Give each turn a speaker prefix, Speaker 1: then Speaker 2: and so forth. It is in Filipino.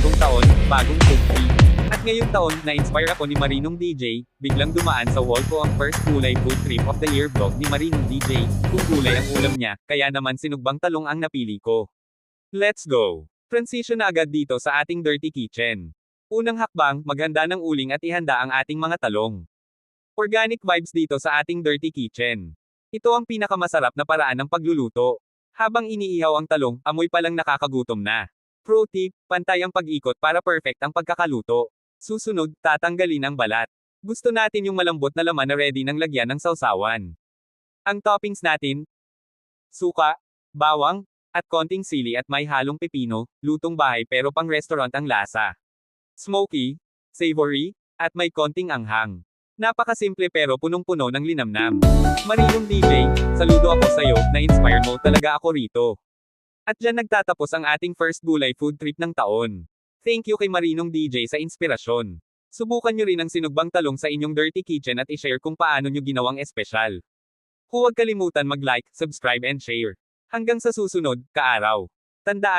Speaker 1: Bagong taon, bagong food trip. At ngayong taon, na-inspire ako ni Marinong DJ, biglang dumaan sa wall ko ang first gulay food trip of the year vlog ni Marinong DJ, kung gulay ang ulam niya, kaya naman sinugbang talong ang napili ko. Let's go! Transition na agad dito sa ating dirty kitchen. Unang hakbang, maghanda ng uling at ihanda ang ating mga talong. Organic vibes dito sa ating dirty kitchen. Ito ang pinakamasarap na paraan ng pagluluto. Habang iniihaw ang talong, amoy palang nakakagutom na. Pro tip, pantay ang pag-ikot para perfect ang pagkakaluto. Susunod, tatanggalin ang balat. Gusto natin yung malambot na laman na ready ng lagyan ng sausawan. Ang toppings natin, suka, bawang, at konting sili at may halong pepino, lutong bahay pero pang restaurant ang lasa. Smoky, savory, at may konting anghang. Napakasimple pero punong-puno ng linamnam. Marinong DJ, saludo ako sa'yo, na-inspire mo talaga ako rito. At dyan nagtatapos ang ating first gulay food trip ng taon. Thank you kay Marinong DJ sa inspirasyon. Subukan nyo rin ang sinugbang talong sa inyong dirty kitchen at ishare kung paano nyo ginawang espesyal. Huwag kalimutan mag-like, subscribe and share. Hanggang sa susunod, kaaraw. Tandaan,